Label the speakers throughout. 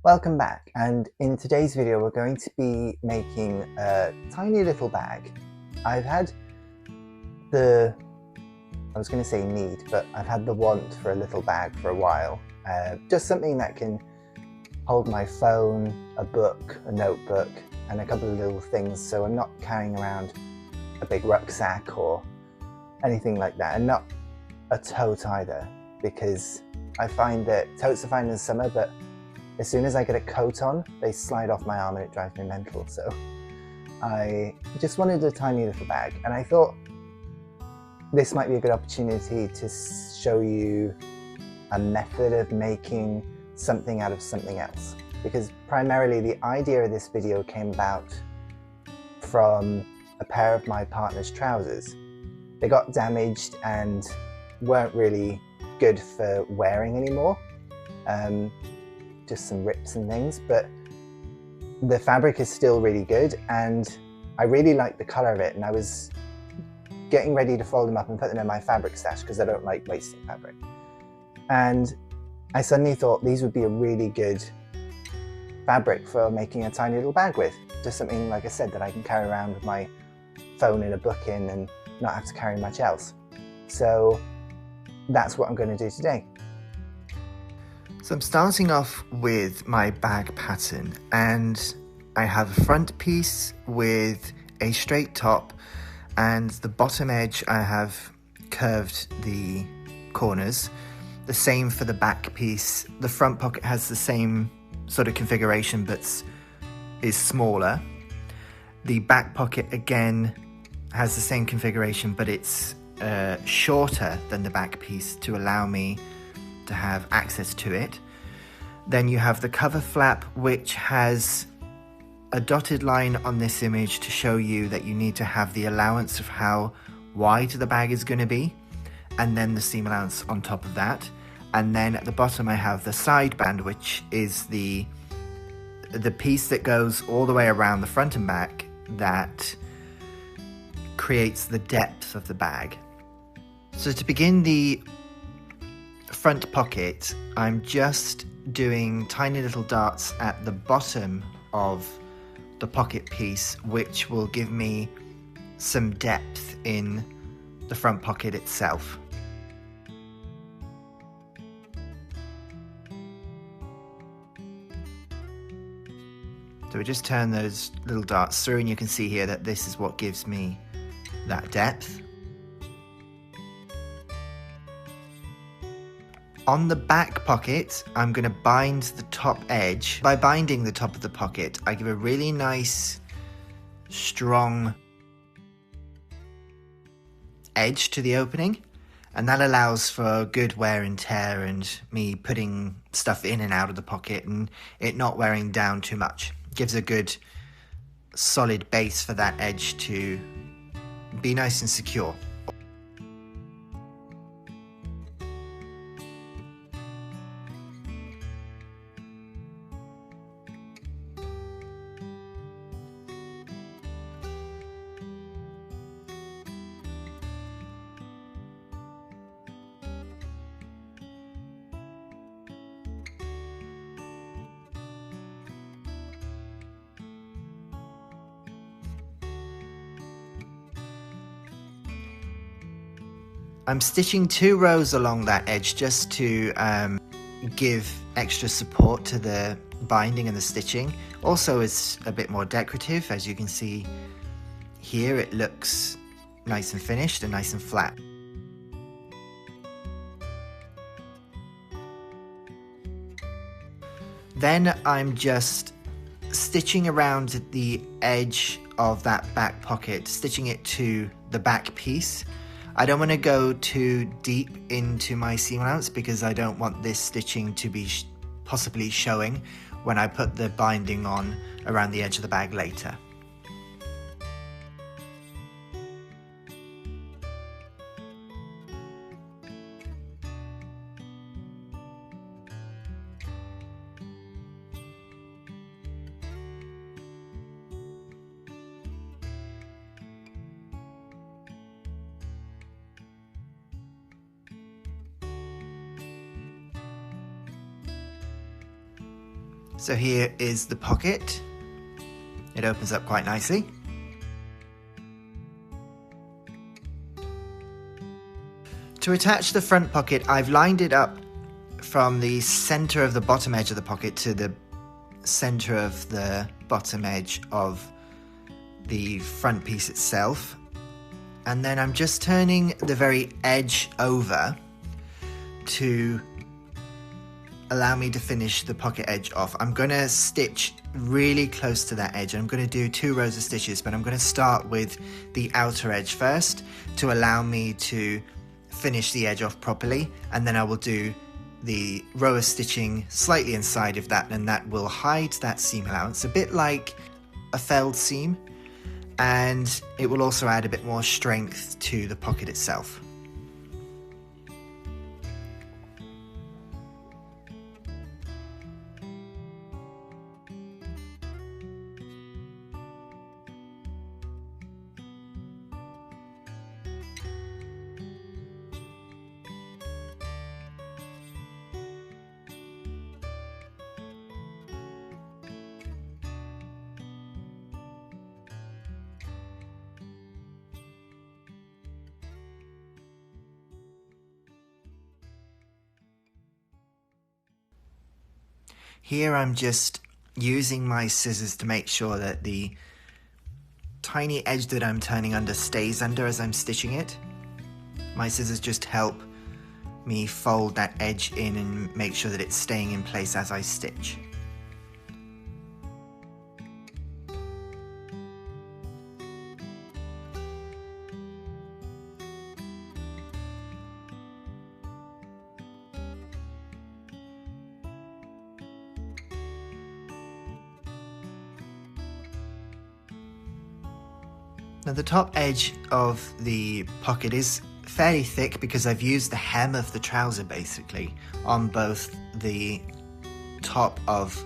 Speaker 1: Welcome back, and in today's video we're going to be making a tiny little bag. I've had I was going to say need, but I've had the want for a little bag for a while. Just something that can hold my phone, a book, a notebook, and a couple of little things, so I'm not carrying around a big rucksack or anything like that, and not a tote either, because I find that totes are fine in the summer, but as soon as I get a coat on, they slide off my arm and it drives me mental. So I just wanted a tiny little bag, and I thought this might be a good opportunity to show you a method of making something out of something else. Because primarily the idea of this video came about from a pair of my partner's trousers. They got damaged and weren't really good for wearing anymore. Just some rips and things, but the fabric is still really good and I really like the color of it, and I was getting ready to fold them up and put them in my fabric stash because I don't like wasting fabric. And I suddenly thought these would be a really good fabric for making a tiny little bag with. Just something, like I said, that I can carry around with my phone and a book in and not have to carry much else. So that's what I'm going to do today.
Speaker 2: So I'm starting off with my bag pattern, and I have a front piece with a straight top, and the bottom edge I have curved the corners. The same for the back piece. The front pocket has the same sort of configuration but is smaller. The back pocket again has the same configuration, but it's shorter than the back piece to allow me to have access to it. Then you have the cover flap, which has a dotted line on this image to show you that you need to have the allowance of how wide the bag is going to be, and then the seam allowance on top of that. And then at the bottom I have the side band, which is the piece that goes all the way around the front and back that creates the depth of the bag. So to begin the front pocket, I'm just doing tiny little darts at the bottom of the pocket piece, which will give me some depth in the front pocket itself. So we just turn those little darts through, and you can see here that this is what gives me that depth. On the back pocket, I'm going to bind the top edge. By binding the top of the pocket, I give a really nice, strong edge to the opening, and that allows for good wear and tear and me putting stuff in and out of the pocket and it not wearing down too much. It gives a good, solid base for that edge to be nice and secure. I'm stitching 2 rows along that edge just to give extra support to the binding and the stitching. Also, it's a bit more decorative. As you can see here, it looks nice and finished and nice and flat. Then I'm just stitching around the edge of that back pocket, stitching it to the back piece. I don't want to go too deep into my seam allowance because I don't want this stitching to be possibly showing when I put the binding on around the edge of the bag later. So here is the pocket. It opens up quite nicely. To attach the front pocket, I've lined it up from the center of the bottom edge of the pocket to the center of the bottom edge of the front piece itself. And then I'm just turning the very edge over to allow me to finish the pocket edge off. I'm going to stitch really close to that edge. I'm going to do 2 rows of stitches, but I'm going to start with the outer edge first to allow me to finish the edge off properly, and then I will do the row of stitching slightly inside of that, and that will hide that seam allowance, a bit like a felled seam, and it will also add a bit more strength to the pocket itself. Here I'm just using my scissors to make sure that the tiny edge that I'm turning under stays under as I'm stitching it. My scissors just help me fold that edge in and make sure that it's staying in place as I stitch. Now the top edge of the pocket is fairly thick because I've used the hem of the trouser basically on both the top of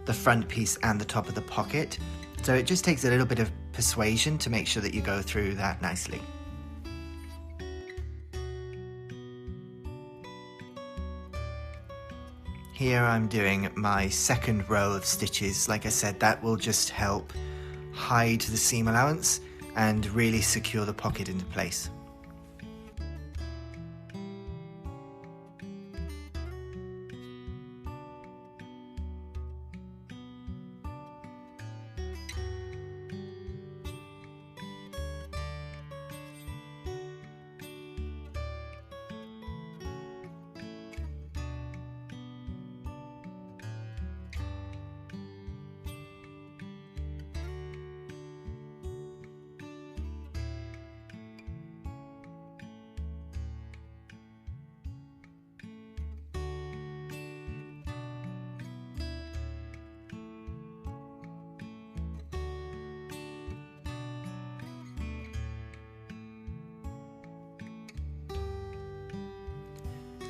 Speaker 2: the front piece and the top of the pocket. So it just takes a little bit of persuasion to make sure that you go through that nicely. Here I'm doing my second row of stitches. Like I said, that will just help hide the seam allowance and really secure the pocket into place.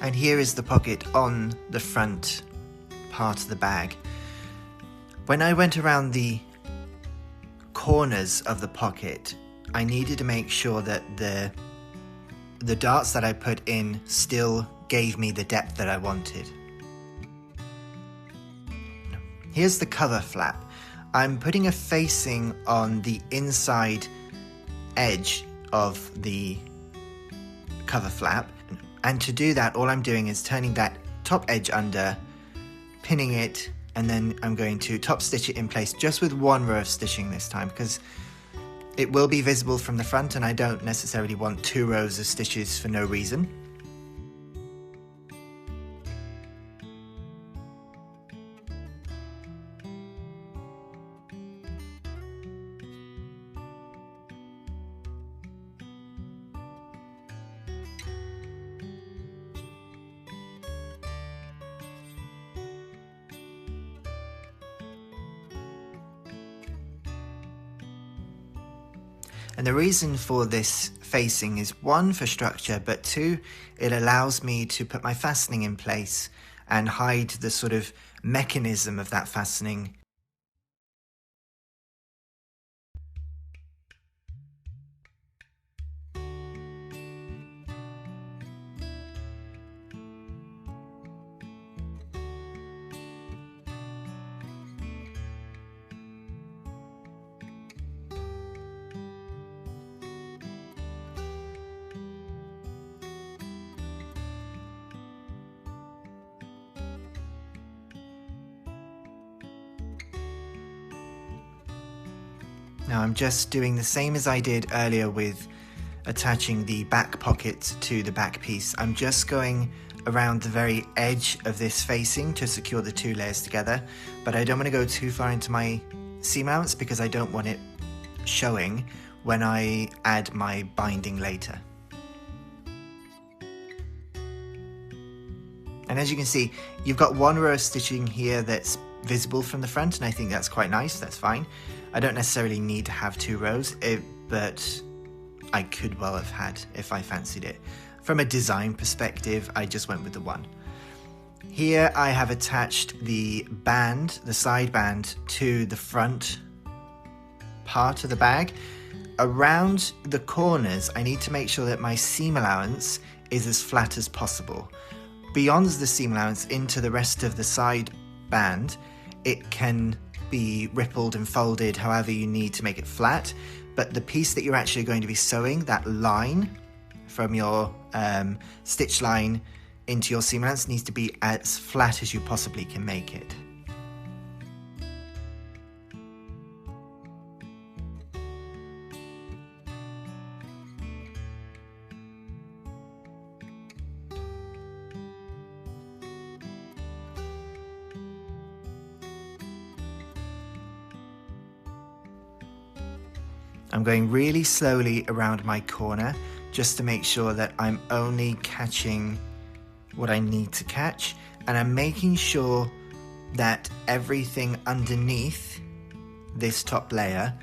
Speaker 2: And here is the pocket on the front part of the bag. When I went around the corners of the pocket, I needed to make sure that the darts that I put in still gave me the depth that I wanted. Here's the cover flap. I'm putting a facing on the inside edge of the cover flap. And to do that, all I'm doing is turning that top edge under, pinning it, and then I'm going to top stitch it in place just with 1 row of stitching this time because it will be visible from the front and I don't necessarily want 2 rows of stitches for no reason. And the reason for this facing is 1 for structure, but 2, it allows me to put my fastening in place and hide the sort of mechanism of that fastening. Now I'm just doing the same as I did earlier with attaching the back pocket to the back piece. I'm just going around the very edge of this facing to secure the two layers together, but I don't want to go too far into my seam allowance because I don't want it showing when I add my binding later. And as you can see, you've got one row of stitching here that's visible from the front, and I think that's quite nice. That's fine. I don't necessarily need to have two rows, but I could well have had if I fancied it. From a design perspective, I just went with the one. Here I have attached the band, the side band, to the front part of the bag. Around the corners, I need to make sure that my seam allowance is as flat as possible. Beyond the seam allowance into the rest of the side band, it can be rippled and folded however you need to make it flat, but the piece that you're actually going to be sewing, that line from your stitch line into your seam allowance, needs to be as flat as you possibly can make it. I'm going really slowly around my corner just to make sure that I'm only catching what I need to catch, and I'm making sure that everything underneath this top layer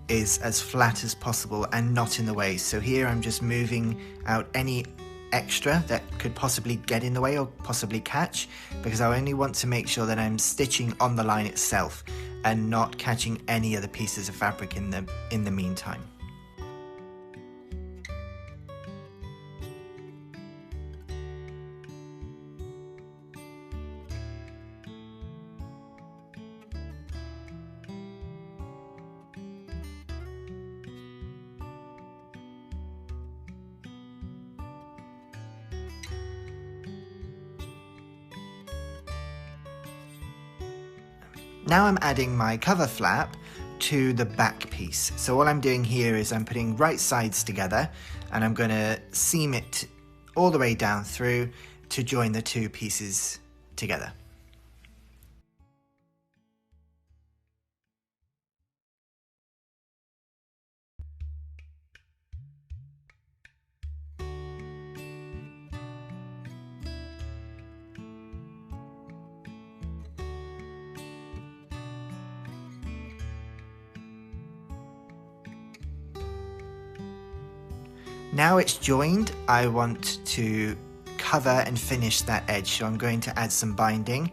Speaker 2: is as flat as possible and not in the way. So here I'm just moving out any extra that could possibly get in the way or possibly catch, because I only want to make sure that I'm stitching on the line itself and not catching any other pieces of fabric in the meantime. Now I'm adding my cover flap to the back piece. So all I'm doing here is I'm putting right sides together, and I'm going to seam it all the way down through to join the two pieces together. Now it's joined, I want to cover and finish that edge, so I'm going to add some binding.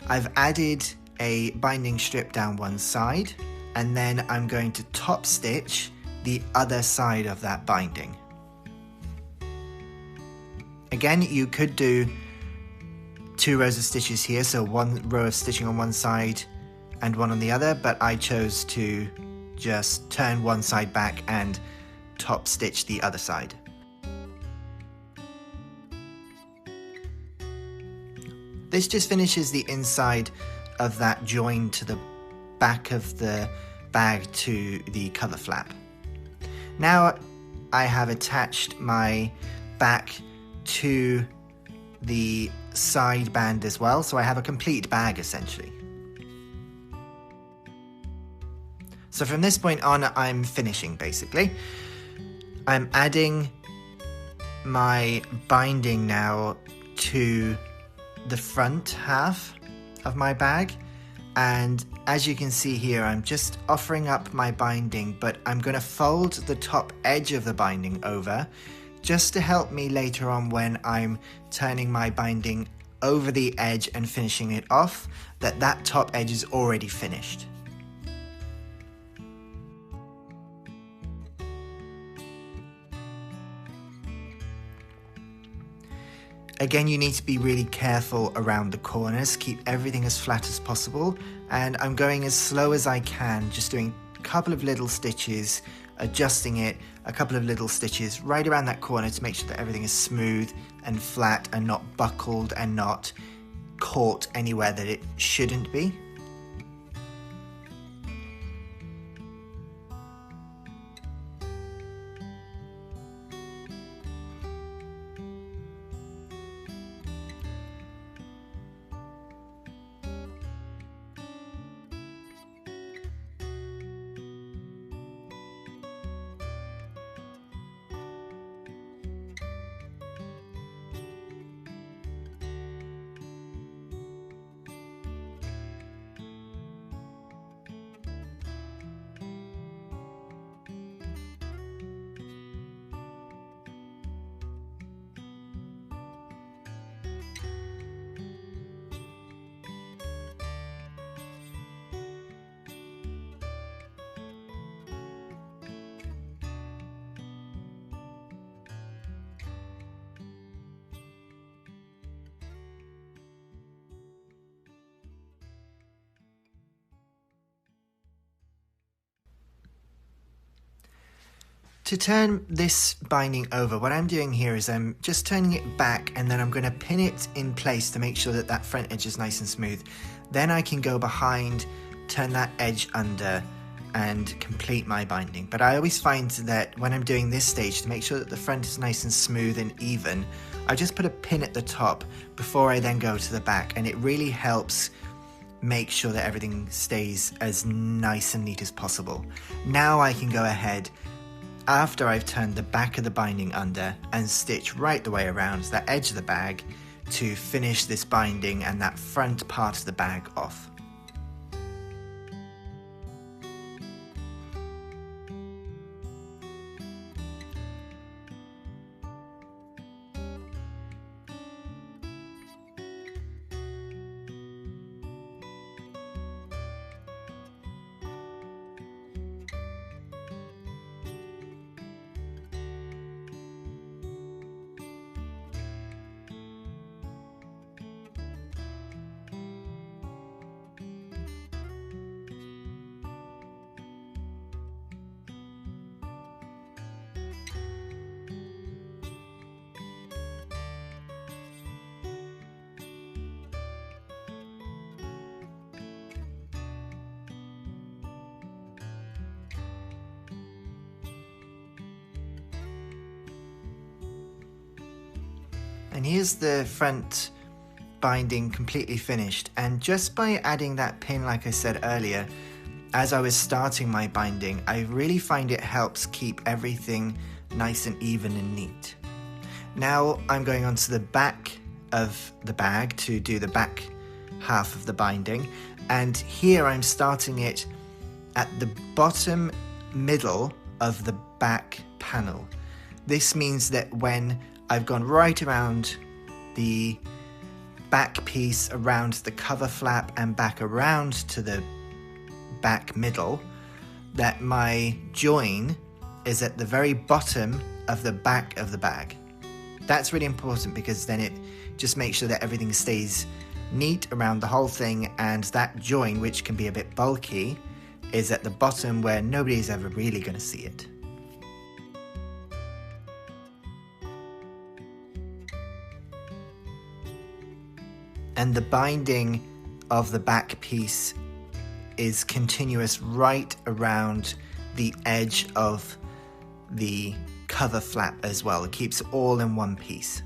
Speaker 2: I've added a binding strip down one side, and then I'm going to top stitch the other side of that binding. Again, you could do two rows of stitches here, so one row of stitching on one side and one on the other, but I chose to just turn one side back and top stitch the other side. This just finishes the inside of that join to the back of the bag to the cover flap. Now I have attached my back to the side band as well, so I have a complete bag essentially. So from this point on, I'm finishing basically. I'm adding my binding now to the front half of my bag, and as you can see here, I'm just offering up my binding, but I'm going to fold the top edge of the binding over just to help me later on when I'm turning my binding over the edge and finishing it off, that top edge is already finished. Again, you need to be really careful around the corners, keep everything as flat as possible, and I'm going as slow as I can, just doing a couple of little stitches, adjusting it, a couple of little stitches right around that corner to make sure that everything is smooth and flat and not buckled and not caught anywhere that it shouldn't be. To turn this binding over, what I'm doing here is I'm just turning it back, and then I'm going to pin it in place to make sure that that front edge is nice and smooth. Then I can go behind, turn that edge under, and complete my binding. But I always find that when I'm doing this stage, to make sure that the front is nice and smooth and even, I just put a pin at the top before I then go to the back, and it really helps make sure that everything stays as nice and neat as possible. Now I can go ahead, after I've turned the back of the binding under, and stitch right the way around the edge of the bag to finish this binding and that front part of the bag off. And here's the front binding completely finished, and just by adding that pin, like I said earlier, as I was starting my binding, I really find it helps keep everything nice and even and neat. Now I'm going on to the back of the bag to do the back half of the binding, and here I'm starting it at the bottom middle of the back panel. This means that when I've gone right around the back piece, around the cover flap, and back around to the back middle, that my join is at the very bottom of the back of the bag. That's really important because then it just makes sure that everything stays neat around the whole thing, and that join, which can be a bit bulky, is at the bottom where nobody's ever really going to see it. And the binding of the back piece is continuous right around the edge of the cover flap as well. It keeps it all in one piece.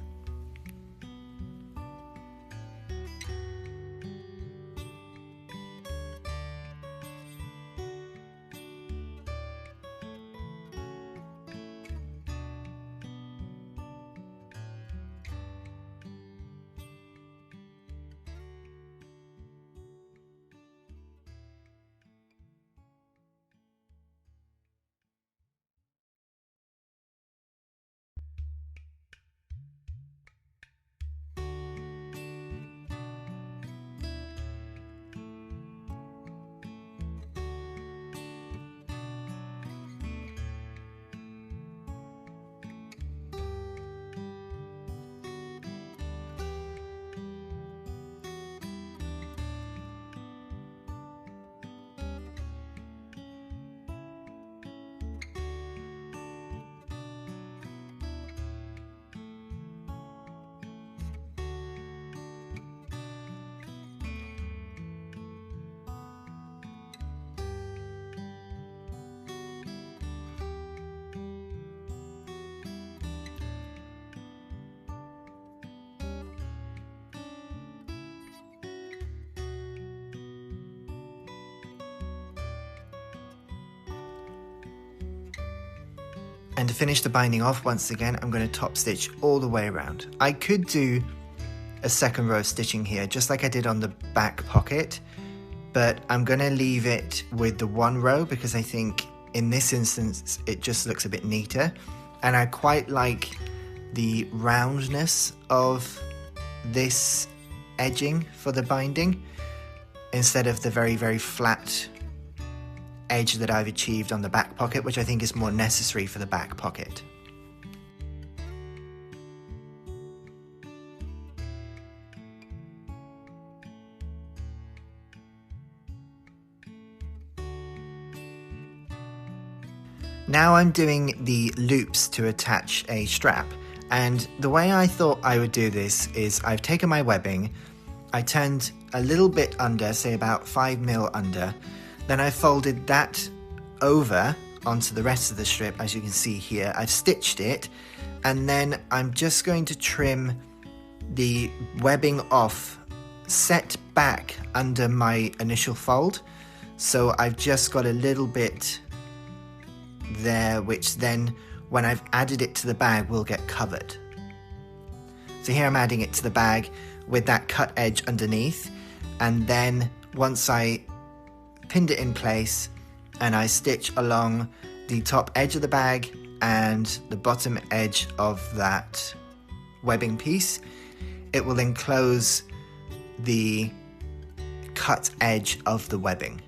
Speaker 2: And to finish the binding off, once again, I'm going to top stitch all the way around. I could do a second row of stitching here, just like I did on the back pocket, but I'm going to leave it with the one row because I think in this instance, it just looks a bit neater. And I quite like the roundness of this edging for the binding instead of the very, very flat edge that I've achieved on the back pocket, which I think is more necessary for the back pocket. Now I'm doing the loops to attach a strap, and the way I thought I would do this is I've taken my webbing, I turned a little bit under, say about 5mm under, then I folded that over onto the rest of the strip. As you can see here, I've stitched it, and then I'm just going to trim the webbing off, set back under my initial fold. So I've just got a little bit there, which then when I've added it to the bag will get covered. So here I'm adding it to the bag with that cut edge underneath, and then once I pinned it in place and I stitch along the top edge of the bag and the bottom edge of that webbing piece, it will enclose the cut edge of the webbing.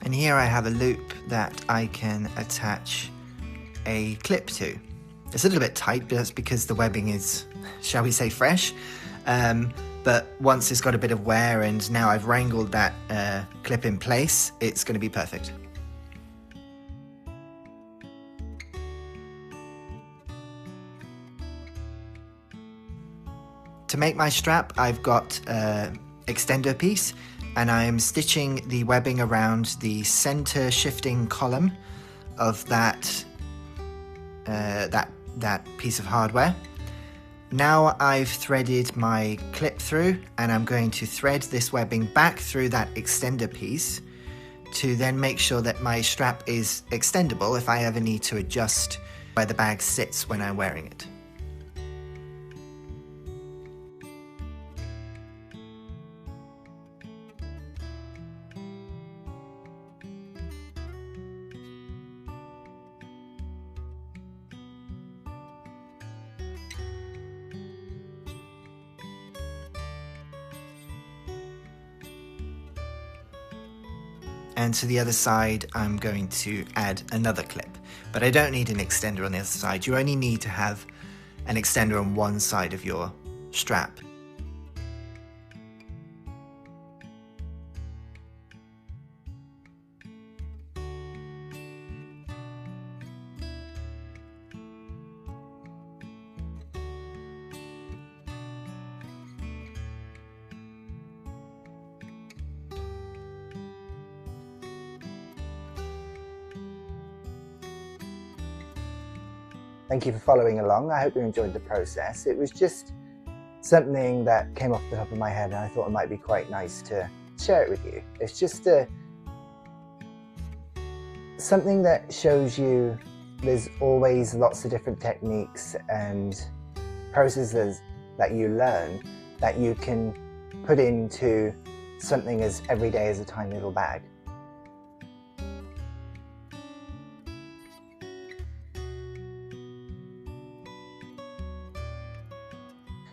Speaker 2: And here I have a loop that I can attach a clip to. It's a little bit tight, but that's because the webbing is, shall we say, fresh. But once it's got a bit of wear and now I've wrangled that clip in place, it's going to be perfect. To make my strap, I've got an extender piece, and I'm stitching the webbing around the center shifting column of that piece of hardware. Now I've threaded my clip through, and I'm going to thread this webbing back through that extender piece to then make sure that my strap is extendable if I ever need to adjust where the bag sits when I'm wearing it. And to the other side, I'm going to add another clip. But I don't need an extender on the other side. You only need to have an extender on one side of your strap.
Speaker 1: Thank you for following along. I hope you enjoyed the process. It was just something that came off the top of my head, and I thought it might be quite nice to share it with you. It's just something that shows you there's always lots of different techniques and processes that you learn that you can put into something as everyday as a tiny little bag.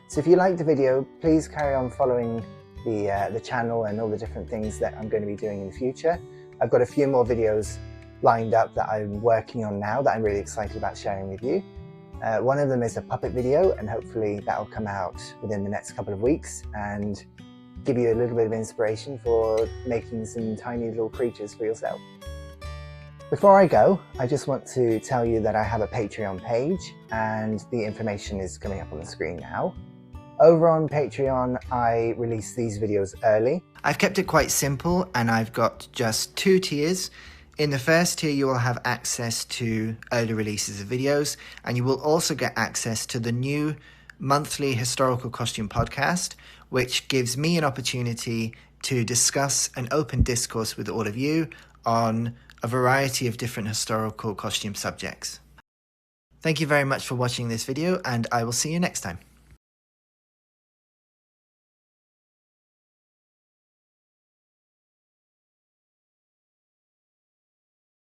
Speaker 1: So if you liked the video, please carry on following the channel and all the different things that I'm going to be doing in the future. I've got a few more videos lined up that I'm working on now that I'm really excited about sharing with you. One of them is a puppet video, and hopefully that will come out within the next couple of weeks and give you a little bit of inspiration for making some tiny little creatures for yourself. Before I go, I just want to tell you that I have a Patreon page, and the information is coming up on the screen now. Over on Patreon, I release these videos early.
Speaker 2: I've kept it quite simple, and I've got just 2 tiers. In the first tier, you will have access to early releases of videos, and you will also get access to the new monthly historical costume podcast, which gives me an opportunity to discuss an open discourse with all of you on a variety of different historical costume subjects. Thank you very much for watching this video, and I will see you next time.